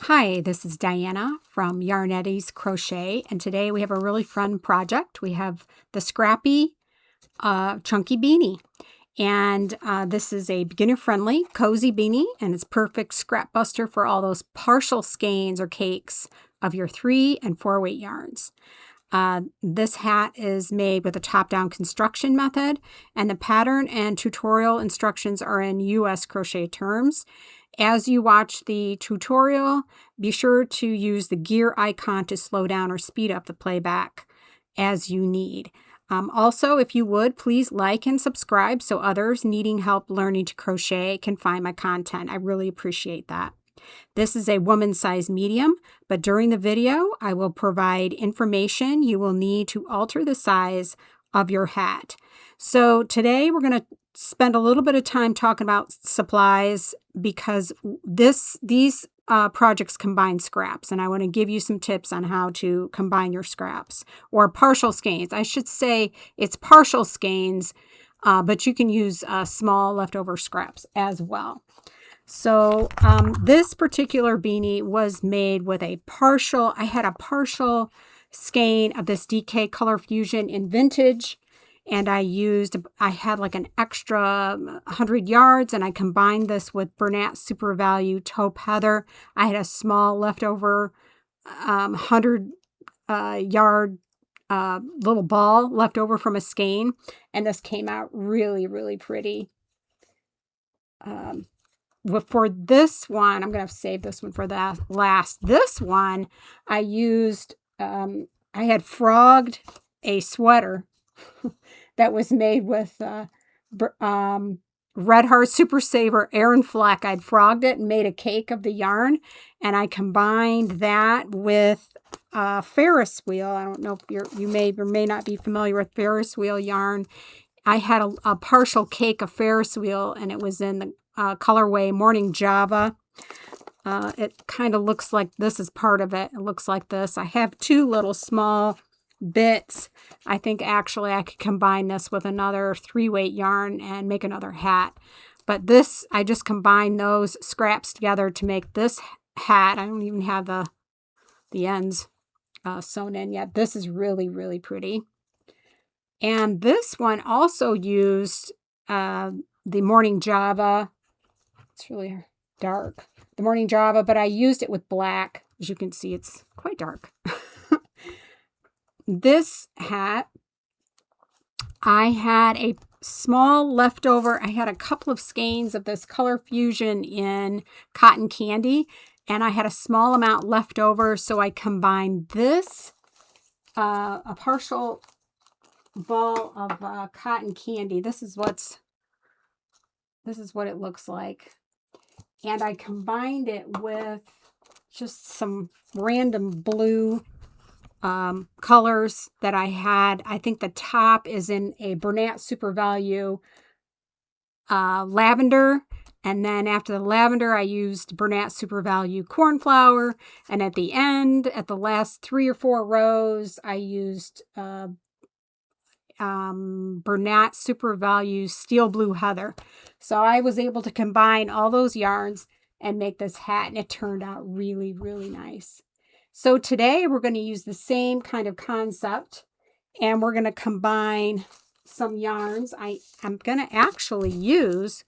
Hi, this is Diana from Yarneddies Crochet, and today we have a really fun project. We have the scrappy chunky beanie, and this is a beginner-friendly cozy beanie, and it's perfect scrap buster for all those partial skeins or cakes of your 3 and 4 weight yarns. This hat is made with a top-down construction method, and the pattern and tutorial instructions are in US crochet terms. As you watch the tutorial, be sure to use the gear icon to slow down or speed up the playback as you need. Also, if you would, please like and subscribe so others needing help learning to crochet can find my content. I really appreciate that. This is a woman's size medium, but during the video, I will provide information you will need to alter the size of your hat. So today we're going to spend a little bit of time talking about supplies because these projects combine scraps, and I want to give you some tips on how to combine your scraps or partial skeins. I should say it's partial skeins, but you can use small leftover scraps as well. So this particular beanie was made with I had a partial skein of this DK Color Fusion in vintage, and I had like an extra 100 yards, and I combined this with Bernat Super Value Taupe Heather. I had a small leftover 100 yard little ball left over from a skein, and this came out really, really pretty. For this one, I'm going to save this one for the last. This one, I had frogged a sweater that was made with Red Heart Super Saver Aran Fleck. I'd frogged it and made a cake of the yarn, and I combined that with Ferris wheel. I don't know if you may or may not be familiar with Ferris wheel yarn. I had a partial cake of Ferris wheel, and it was in the colorway Morning Java. It kind of looks like this is part of it. It looks like this. I have 2 little small bits. I think actually I could combine this with another 3 weight yarn and make another hat. But this, I just combined those scraps together to make this hat. I don't even have the ends sewn in yet. This is really, really pretty. And this one also used the Morning Java. It's really dark. The Morning Java, but I used it with black. As you can see, it's quite dark. This hat, I had a small leftover. I had a couple of skeins of this Color Fusion in Cotton Candy, and I had a small amount left over, so I combined this, a partial ball of Cotton Candy. This is what it looks like. And I combined it with just some random blue colors that I had. I think the top is in a Bernat Super Value lavender. And then after the lavender, I used Bernat Super Value cornflower. And at the end, at the last 3 or 4 rows, I used Bernat Super Value Steel Blue Heather. So I was able to combine all those yarns and make this hat, and it turned out really, really nice. So today we're going to use the same kind of concept, and we're going to combine some yarns. I'm going to actually use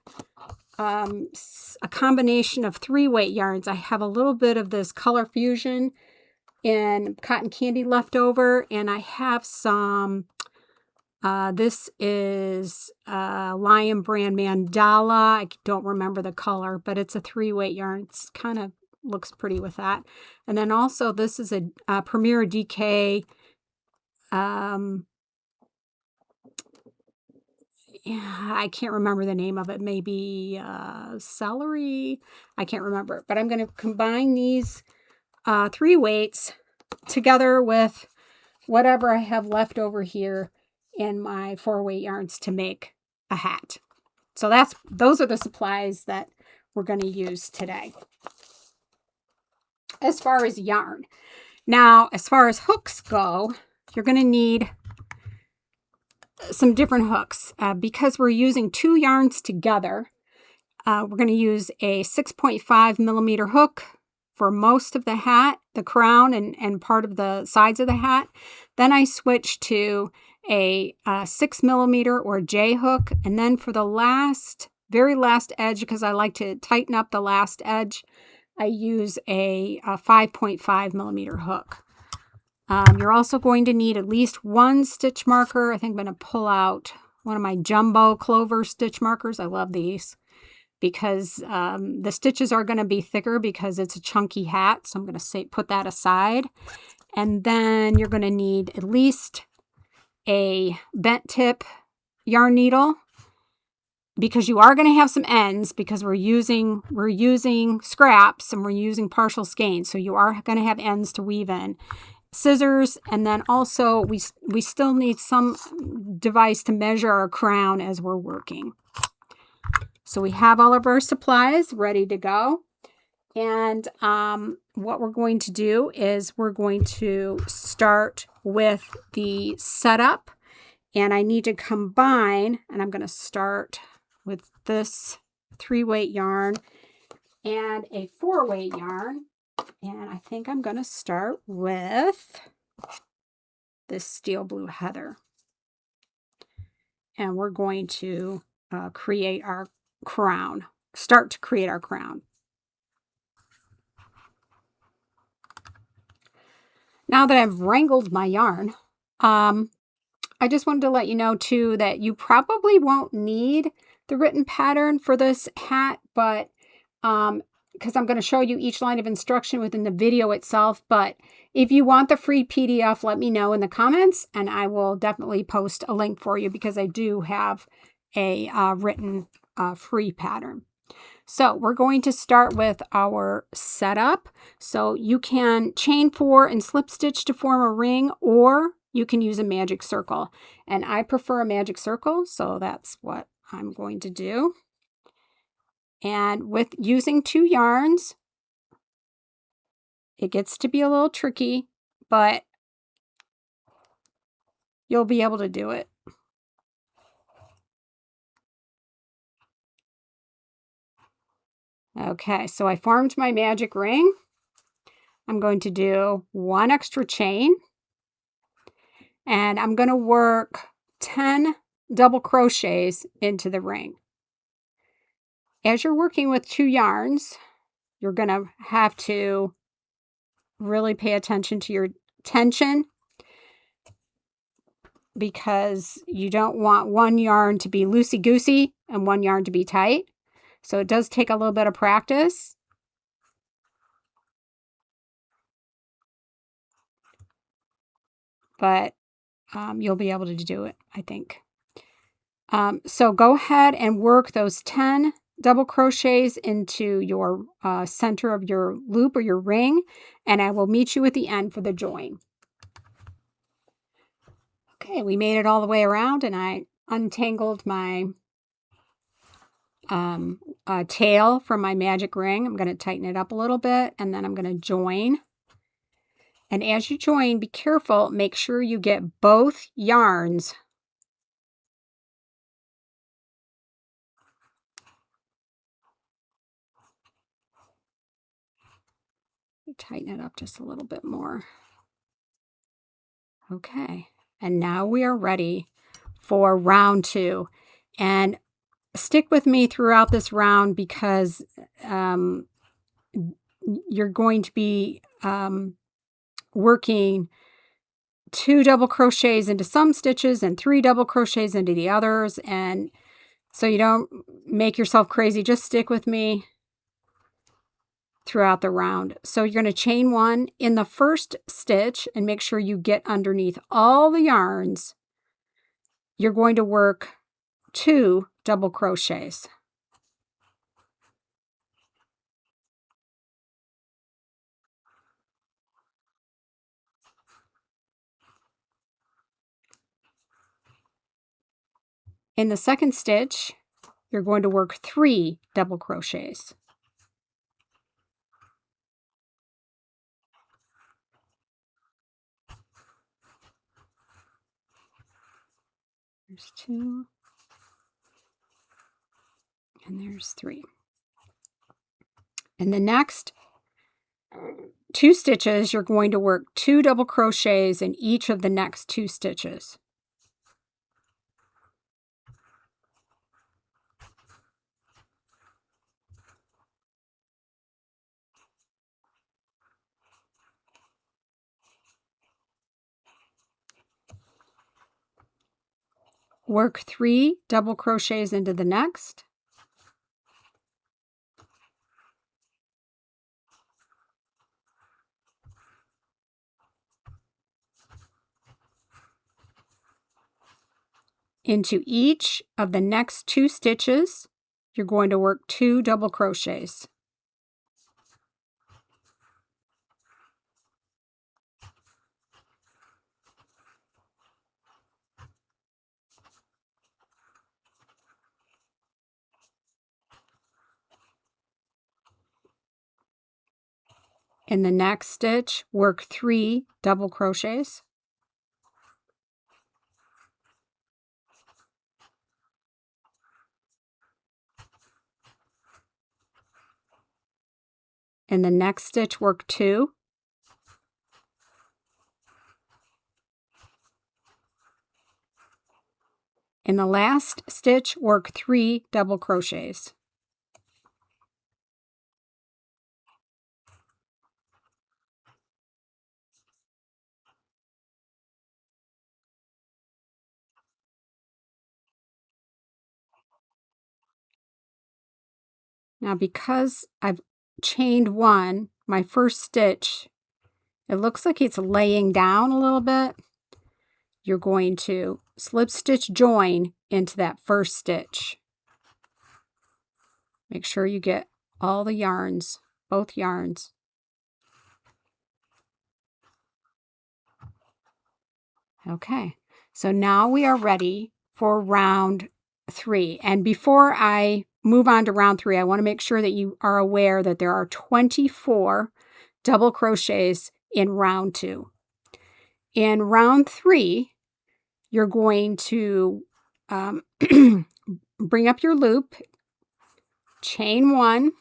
a combination of 3 weight yarns. I have a little bit of this Color Fusion in Cotton Candy left over, and I have some this is Lion Brand Mandala. I don't remember the color, but it's a 3 weight yarn. It's kind of looks pretty with that. And then also this is a Premier DK. I can't remember the name of it. Maybe celery. I can't remember. But I'm going to combine these 3 weights together with whatever I have left over here in my 4 weight yarns to make a hat. So those are the supplies that we're going to use today. As far as yarn. Now, as far as hooks go, you're going to need some different hooks. Because we're using 2 yarns together, we're going to use a 6.5 millimeter hook for most of the hat, the crown and part of the sides of the hat. Then I switched to a 6mm or J hook. And then for the very last edge, because I like to tighten up the last edge, I use a 5.5mm hook. You're also going to need at least one stitch marker. I think I'm going to pull out one of my jumbo Clover stitch markers. I love these because the stitches are going to be thicker because it's a chunky hat. So I'm going to put that aside. And then you're going to need at least a bent tip yarn needle, because you are going to have some ends, because we're using scraps and we're using partial skein. So you are going to have ends to weave in. Scissors, and then also we still need some device to measure our crown as we're working. So we have all of our supplies ready to go. And what we're going to do is we're going to start with the setup. And I need to combine, and I'm going to start with this 3-weight yarn and a 4-weight yarn. And I think I'm going to start with this steel blue heather. And we're going to create our crown, start to create our crown. Now that I've wrangled my yarn, I just wanted to let you know too that you probably won't need the written pattern for this hat, but because I'm going to show you each line of instruction within the video itself. But if you want the free PDF, let me know in the comments, and I will definitely post a link for you, because I do have a written free pattern. So we're going to start with our setup. So you can chain 4 and slip stitch to form a ring, or you can use a magic circle. And I prefer a magic circle, so that's what I'm going to do. And with using 2 yarns, it gets to be a little tricky, but you'll be able to do it. Okay, so I formed my magic ring. I'm going to do 1 extra chain, and I'm going to work 10 double crochets into the ring. As you're working with 2 yarns, you're going to have to really pay attention to your tension, because you don't want one yarn to be loosey-goosey and one yarn to be tight. So it does take a little bit of practice. But you'll be able to do it, I think. So go ahead and work those 10 double crochets into your center of your loop or your ring, and I will meet you at the end for the join. Okay, we made it all the way around, and I untangled my tail from my magic ring. I'm going to tighten it up a little bit, and then I'm going to join. And as you join, be careful, make sure you get both yarns tighten it up just a little bit more. Okay, and now we are ready for round 2. And stick with me throughout this round, because you're going to be working 2 double crochets into some stitches and 3 double crochets into the others. And so you don't make yourself crazy, just stick with me throughout the round. So you're going to chain 1 in the first stitch and make sure you get underneath all the yarns. You're going to work 2 double crochets. In the second stitch, you're going to work 3 double crochets. There's 2, and there's 3. In the next 2 stitches, you're going to work 2 double crochets in each of the next 2 stitches. Work 3 double crochets into the next. Into each of the next 2 stitches, you're going to work 2 double crochets. In the next stitch, work 3 double crochets. In the next stitch, work 2. In the last stitch, work 3 double crochets. Now, because I've chained 1, my first stitch, it looks like it's laying down a little bit. You're going to slip stitch join into that first stitch. Make sure you get all the yarns, both yarns. Okay, so now we are ready for round 3. And before I move on to round 3, I want to make sure that you are aware that there are 24 double crochets in round 2. In round 3, you're going to bring up your loop, chain 1,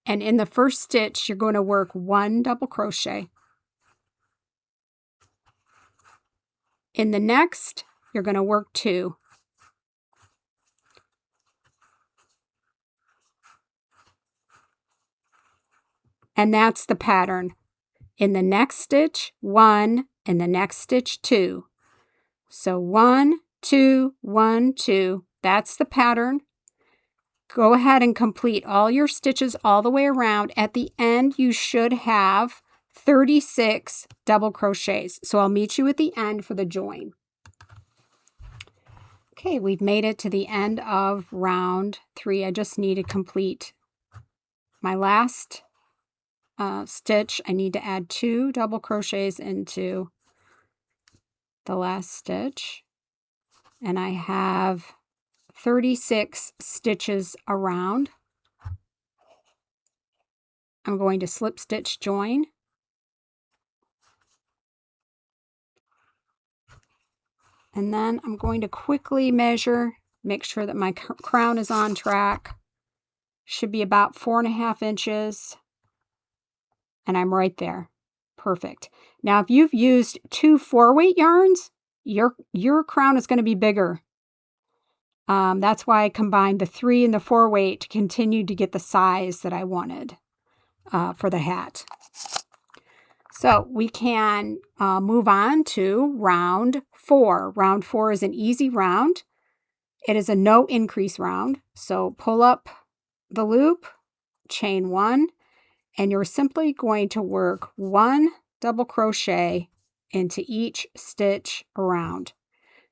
and in the first stitch, you're going to work 1 double crochet. In the next, you're going to work 2. And that's the pattern. In the next stitch, 1, in the next stitch, 2. So 1, 2, 1, 2. That's the pattern. Go ahead and complete all your stitches all the way around. At the end, you should have 36 double crochets. So I'll meet you at the end for the join. Okay, we've made it to the end of round 3. I just need to complete my last stitch. I need to add 2 double crochets into the last stitch, and I have 36 stitches around. I'm going to slip stitch join, and then I'm going to quickly measure, make sure that my crown is on track. Should be about 4.5 inches. And I'm right there. Perfect. Now, if you've used 2 4-weight yarns, your crown is going to be bigger. That's why I combined the 3 and the 4-weight to continue to get the size that I wanted for the hat. So we can move on to round 4. Round 4 is an easy round. It is a no increase round. So pull up the loop, chain 1, and you're simply going to work 1 double crochet into each stitch around.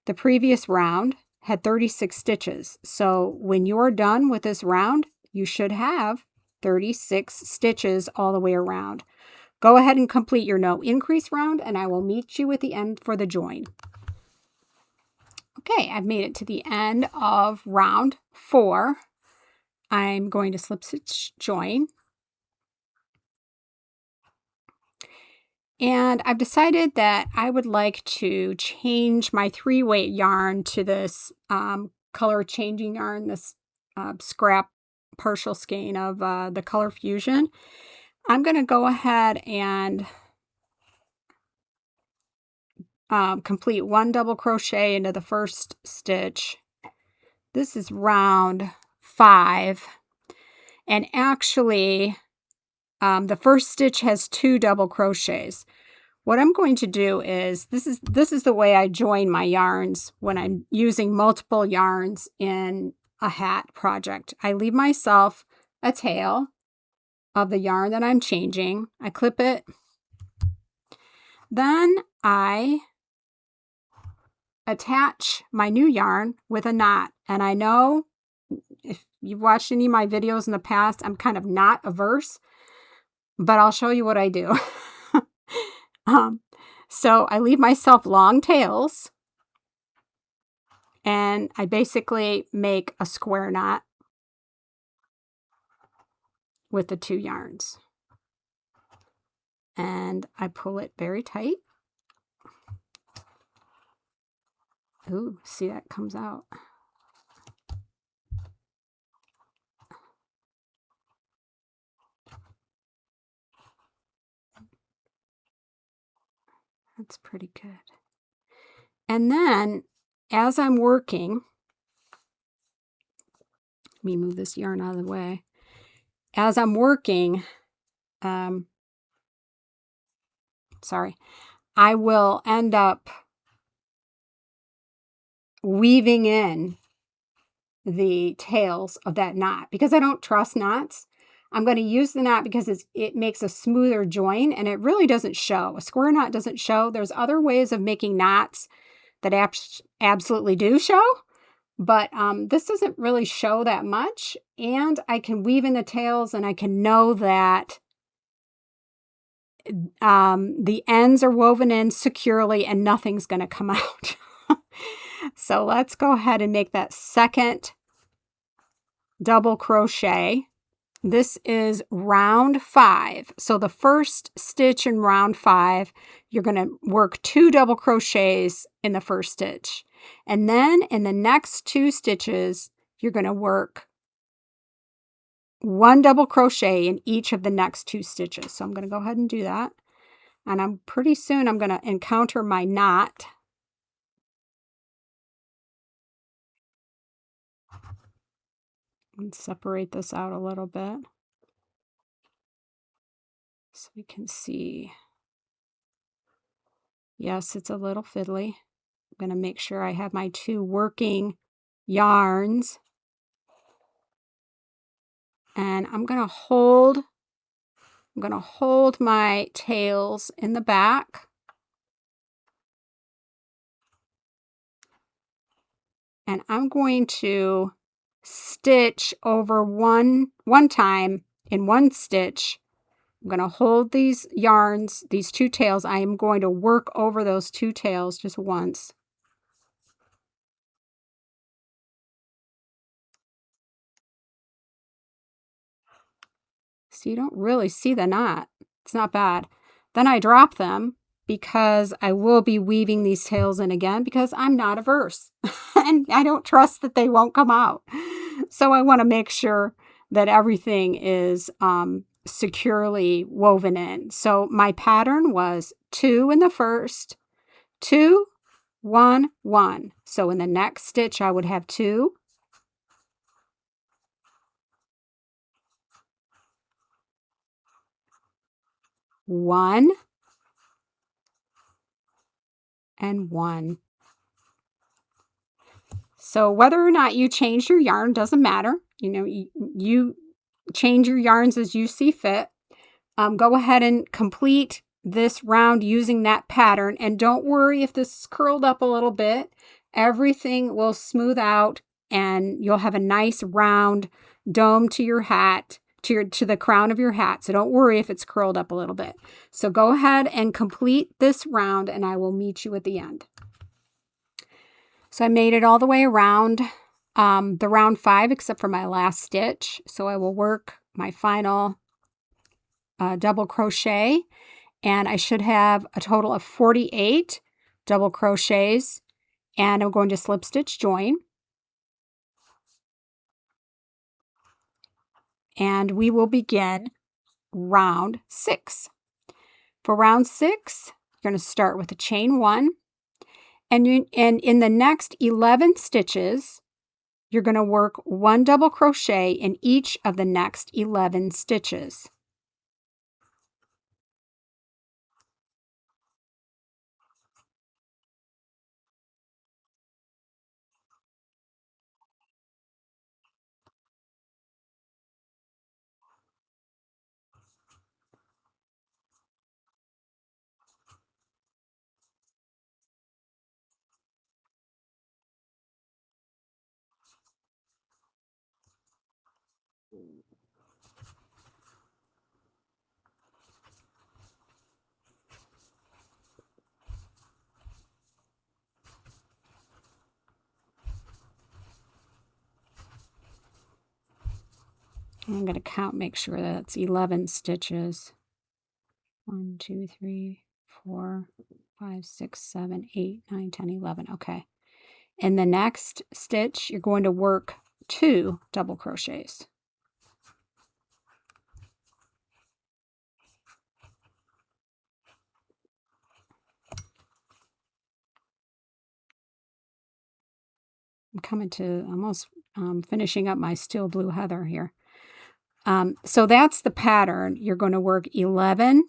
The previous round had 36 stitches, so when you're done with this round, you should have 36 stitches all the way around. Go ahead and complete your no increase round, and I will meet you at the end for the join. Okay, I've made it to the end of round 4. I'm going to slip stitch join. And I've decided that I would like to change my 3-weight yarn to this color changing yarn, this scrap partial skein of the Color Fusion. I'm going to go ahead and complete 1 double crochet into the first stitch. This is round 5, and actually the first stitch has 2 double crochets. What I'm going to do is, this is the way I join my yarns when I'm using multiple yarns in a hat project. I leave myself a tail of the yarn that I'm changing. I clip it. Then I attach my new yarn with a knot. And I know if you've watched any of my videos in the past, I'm kind of knot averse, but I'll show you what I do. So I leave myself long tails, and I basically make a square knot with the 2 yarns. And I pull it very tight. Ooh, see, that comes out. That's pretty good. And then, as I'm working, let me move this yarn out of the way. As I'm working, I will end up weaving in the tails of that knot. Because I don't trust knots, I'm going to use the knot because it makes a smoother join, and it really doesn't show. A square knot doesn't show. There's other ways of making knots that absolutely do show, but this doesn't really show that much. And I can weave in the tails, and I can know that the ends are woven in securely and nothing's going to come out. So let's go ahead and make that second double crochet. This is round 5. So the first stitch in round 5, you're going to work 2 double crochets in the first stitch. And then in the next 2 stitches, you're going to work 1 double crochet in each of the next 2 stitches. So I'm going to go ahead and do that. And pretty soon I'm going to encounter my knot. And separate this out a little bit so we can see. Yes, it's a little fiddly. I'm going to make sure I have my 2 working yarns. And I'm going to hold my tails in the back. And I'm going to stitch over one time in 1 stitch. I'm going to hold these yarns, these 2 tails. I am going to work over those 2 tails just once. So you don't really see the knot. It's not bad. Then I drop them because I will be weaving these tails in again because I'm not averse. And I don't trust that they won't come out. So I want to make sure that everything is securely woven in. So my pattern was 2 in the first, 2, 1, 1. So in the next stitch I would have 2. One and 1. So whether or not you change your yarn doesn't matter. You know, you change your yarns as you see fit. Go ahead and complete this round using that pattern. And don't worry if this is curled up a little bit. Everything will smooth out and you'll have a nice round dome to your hat, to the crown of your hat. So don't worry if it's curled up a little bit. So go ahead and complete this round and I will meet you at the end. So I made it all the way around the round 5 except for my last stitch. So I will work my final double crochet, and I should have a total of 48 double crochets, and I'm going to slip stitch join. And we will begin round 6. For round 6, you're going to start with a chain 1, and in the next 11 stitches, you're going to work 1 double crochet in each of the next 11 stitches. I'm going to count, make sure that it's 11 stitches. 1, 2, 3, 4, 5, 6, 7, 8, 9, 10, 11. Okay. In the next stitch, you're going to work 2 double crochets. I'm coming to almost finishing up my steel blue heather here. So that's the pattern. You're going to work 11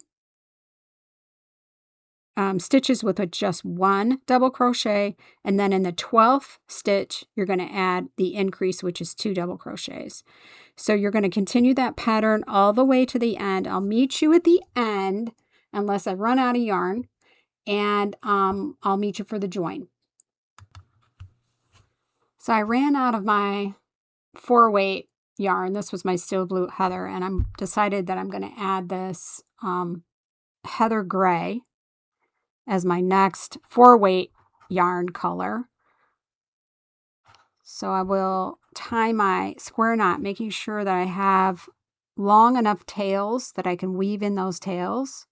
stitches with just 1 double crochet, and then in the 12th stitch, you're going to add the increase, which is 2 double crochets. So you're going to continue that pattern all the way to the end. I'll meet you at the end, unless I run out of yarn, and I'll meet you for the join. So I ran out of my 4-weight yarn. This was my steel blue heather, and I'm decided that I'm going to add this heather gray as my next 4-weight yarn color. So I will tie my square knot, making sure that I have long enough tails that I can weave in those tails.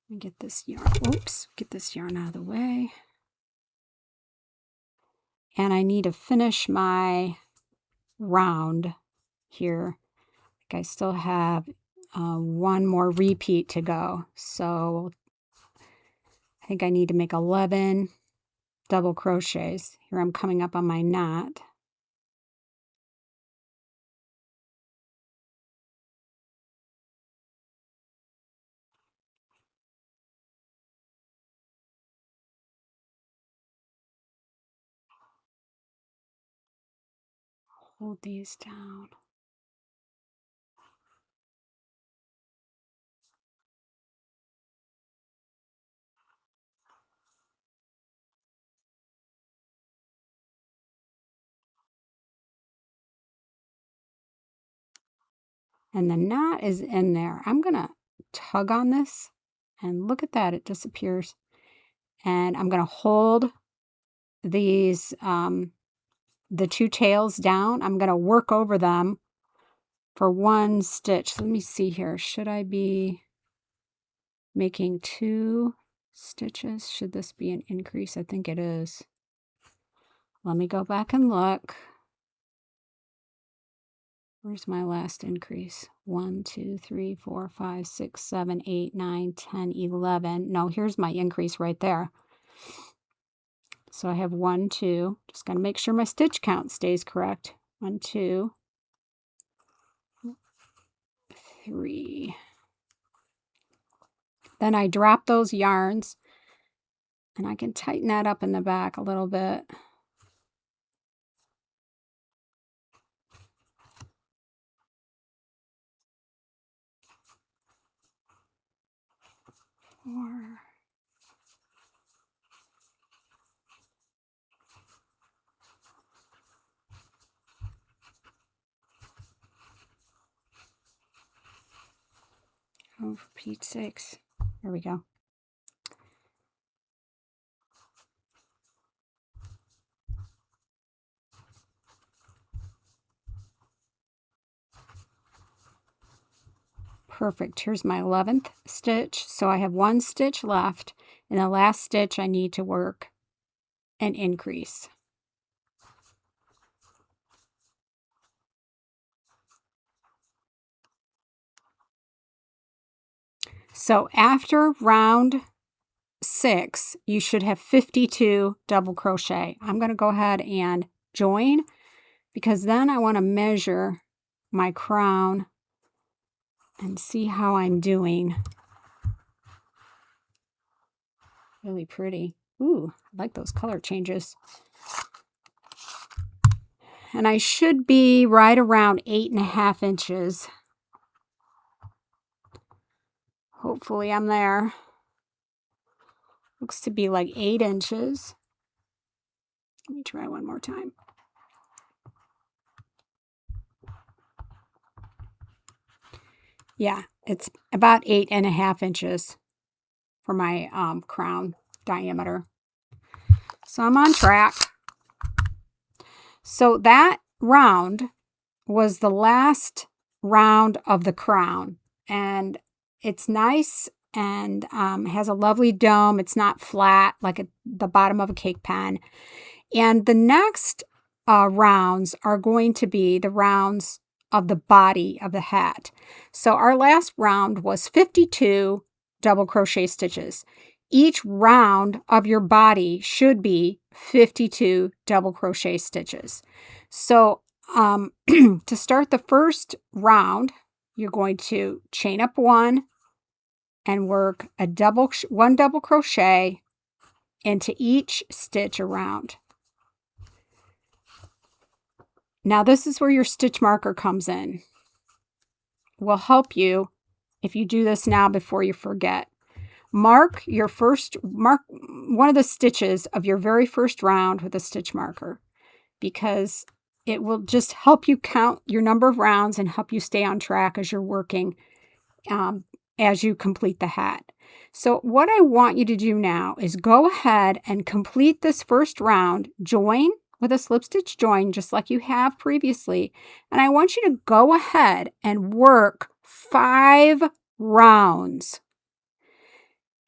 Let me get this yarn, get this yarn out of the way. And I need to finish my round here. I still have one more repeat to go. So I think I need to make 11 double crochets. Here I'm coming up on my knot. Hold these down. And the knot is in there. I'm going to tug on this, and look at that, it disappears. And I'm going to hold these, the 2 tails down. I'm going to work over them for 1 stitch. Let me see here. Should I be making 2 stitches? Should this be an increase? I think it is. Let me go back and look. Where's my last increase? 1, 2, 3, 4, 5, 6, 7, 8, 9, 10, 11. No, here's my increase right there. So I have 1, 2. Just got to make sure my stitch count stays correct. 1, 2, 3. Then I drop those yarns, and I can tighten that up in the back a little bit. 4. Oh, for Pete's sakes. There we go. Perfect. Here's my 11th stitch. So I have 1 stitch left. In the last stitch, I need to work an increase. So after round 6, you should have 52 double crochet. I'm going to go ahead and join because then I want to measure my crown and see how I'm doing. Really pretty. Ooh, I like those color changes. And I should be right around 8.5 inches. Hopefully I'm there. Looks to be like 8 inches. Let me try one more time. Yeah, it's about 8.5 inches for my crown diameter. So I'm on track. So that round was the last round of the crown, and it's nice and has a lovely dome. It's not flat like the bottom of a cake pan. And the next rounds are going to be the rounds of the body of the hat. So our last round was 52 double crochet stitches. Each round of your body should be 52 double crochet stitches. So to start the first round, you're going to chain up 1 and work one double crochet into each stitch around. Now this is where your stitch marker comes in. Will help you if you do this now before you forget. Mark one of the stitches of your very first round with a stitch marker, because it will just help you count your number of rounds and help you stay on track as you're working as you complete the hat. So what I want you to do now is go ahead and complete this first round, join with a slip stitch join just like you have previously, and I want you to go ahead and work 5 rounds.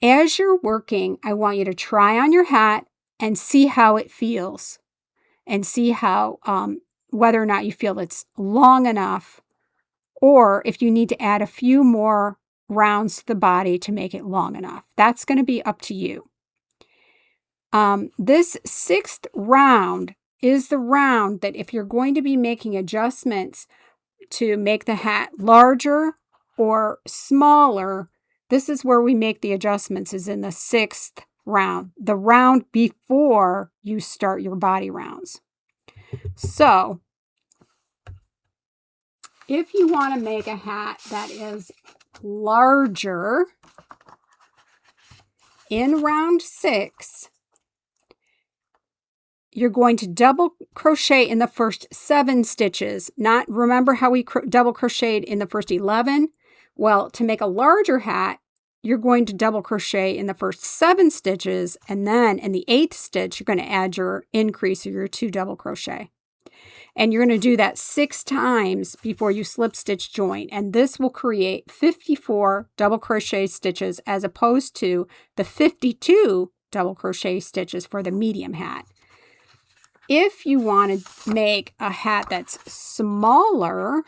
As you're working, I want you to try on your hat and see how it feels, and see how whether or not you feel it's long enough, or if you need to add a few more rounds to the body to make it long enough. That's going to be up to you. This 6th round is the round that if you're going to be making adjustments to make the hat larger or smaller, this is where we make the adjustments, is in the 6th round, the round before you start your body rounds. So if you want to make a hat that is larger in round 6, you're going to double crochet in the first 7 stitches. Remember how we double crocheted in the first 11? Well, to make a larger hat, you're going to double crochet in the first 7 stitches, and then in the 8th stitch, you're going to add your increase of your 2 double crochet. And you're going to do that 6 times before you slip stitch join, and this will create 54 double crochet stitches as opposed to the 52 double crochet stitches for the medium hat. If you want to make a hat that's smaller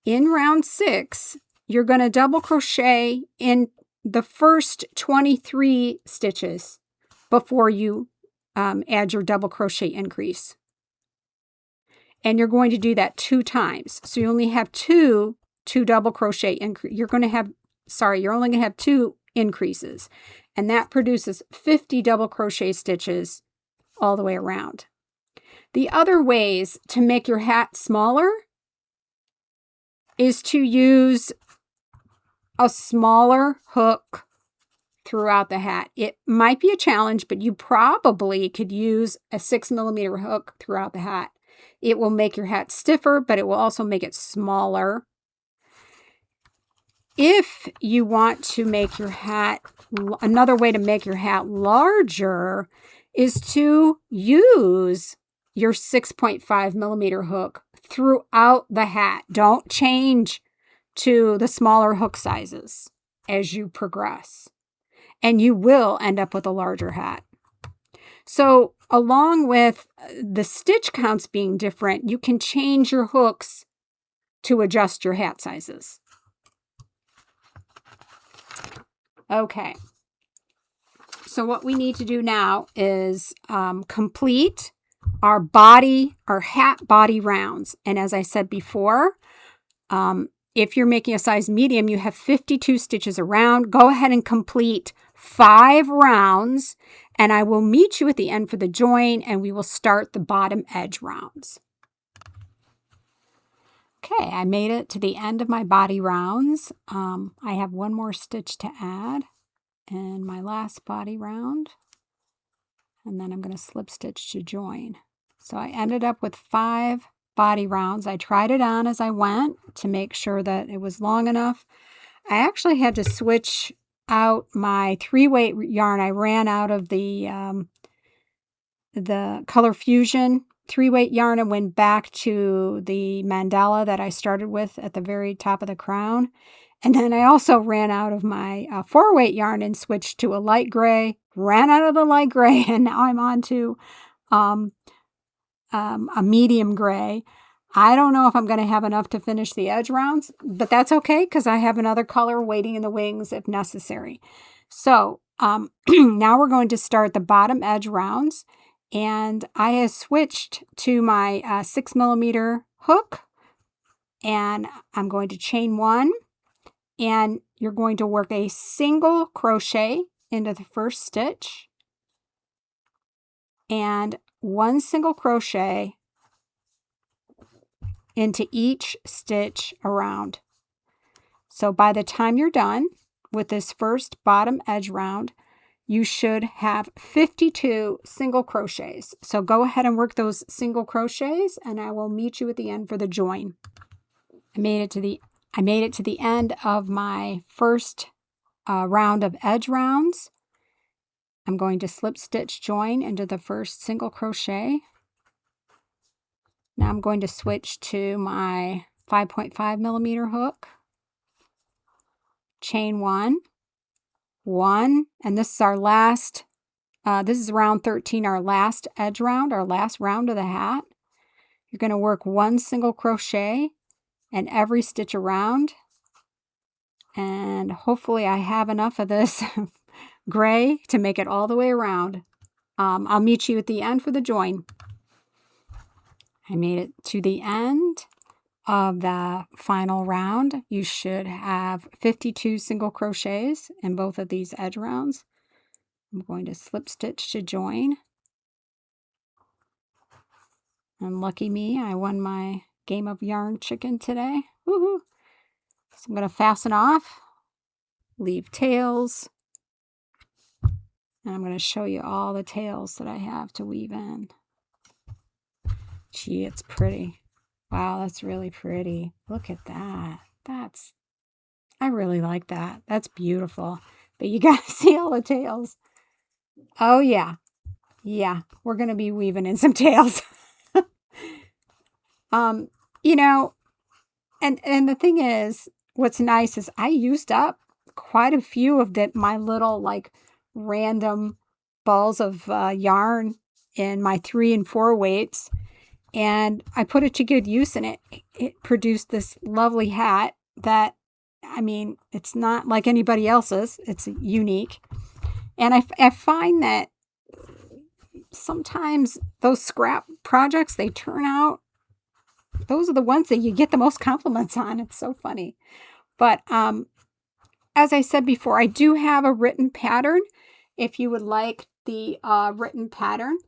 in round 6, you're going to double crochet in the first 23 stitches before you add your double crochet increase. And you're going to do that 2 times. So you only have two double crochet increase. You're only going to have 2 increases. And that produces 50 double crochet stitches all the way around. The other ways to make your hat smaller is to use a smaller hook throughout the hat. It might be a challenge, but you probably could use a 6mm hook throughout the hat. It will make your hat stiffer, but it will also make it smaller. If you want to make your hat, another way to make your hat larger is to use your 6.5mm hook throughout the hat. Don't change to the smaller hook sizes as you progress. And you will end up with a larger hat. So along with the stitch counts being different, you can change your hooks to adjust your hat sizes. Okay. So what we need to do now is complete our hat body rounds. And as I said before, if you're making a size medium, you have 52 stitches around. Go ahead and complete 5 rounds, and I will meet you at the end for the join, and we will start the bottom edge rounds. Okay, I made it to the end of my body rounds. I have one more stitch to add in my last body round, and then I'm going to slip stitch to join. So I ended up with 5 body rounds. I tried it on as I went to make sure that it was long enough. I actually had to switch out my 3-weight yarn. I ran out of the Color Fusion 3-weight yarn and went back to the mandala that I started with at the very top of the crown. And then I also ran out of my 4-weight yarn and switched to a light gray, ran out of the light gray, and now I'm on to a medium gray. I don't know if I'm going to have enough to finish the edge rounds, but that's okay because I have another color waiting in the wings if necessary. So now we're going to start the bottom edge rounds, and I have switched to my 6mm hook, and I'm going to chain 1, and you're going to work a single crochet into the first stitch and 1 single crochet into each stitch around. So by the time you're done with this first bottom edge round, you should have 52 single crochets. So go ahead and work those single crochets, and I will meet you at the end for the join. I made it to the end of my first round of edge rounds. I'm going to slip stitch join into the first single crochet. Now I'm going to switch to my 5.5mm hook, chain 1, and this is our last, this is round 13, our last edge round, our last round of the hat. You're going to work 1 single crochet in every stitch around, and hopefully I have enough of this gray to make it all the way around. I'll meet you at the end for the join. I made it to the end of the final round. You should have 52 single crochets in both of these edge rounds. I'm going to slip stitch to join. And lucky me, I won my game of yarn chicken today. Woohoo! So I'm going to fasten off, leave tails, and I'm going to show you all the tails that I have to weave in. Gee, it's pretty. Wow, that's really pretty. Look at that. I really like that. That's beautiful. But you got to see all the tails. Oh, yeah. Yeah, we're going to be weaving in some tails. You know, and the thing is, what's nice is I used up quite a few of my little, like, random balls of yarn in my 3 and 4 weights. And I put it to good use, and it produced this lovely hat that, I mean, it's not like anybody else's. It's unique. And I find that sometimes those scrap projects, they turn out, those are the ones that you get the most compliments on. It's so funny. But as I said before, I do have a written pattern. If you would like the written pattern,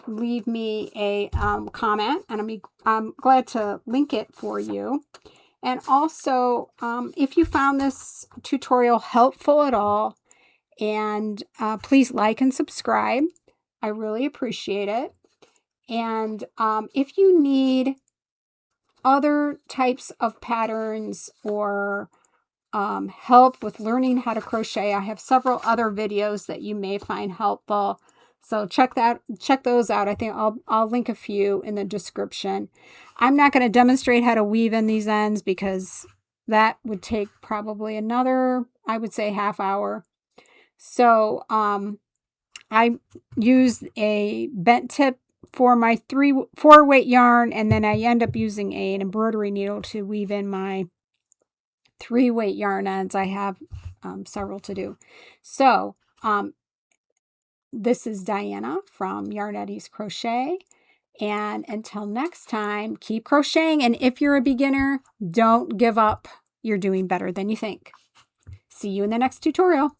leave me a comment, and I'm glad to link it for you. And also, if you found this tutorial helpful at all, and please like and subscribe. I really appreciate it. And if you need other types of patterns or help with learning how to crochet, I have several other videos that you may find helpful. So check those out. I think I'll link a few in the description. I'm not going to demonstrate how to weave in these ends because that would take probably another, I would say, half hour. So I used a bent tip for my 4-weight yarn, and then I end up using an embroidery needle to weave in my 3-weight yarn ends. I have several to do. So this is Diana from Yarneddies Crochet. And until next time, keep crocheting. And if you're a beginner, don't give up. You're doing better than you think. See you in the next tutorial.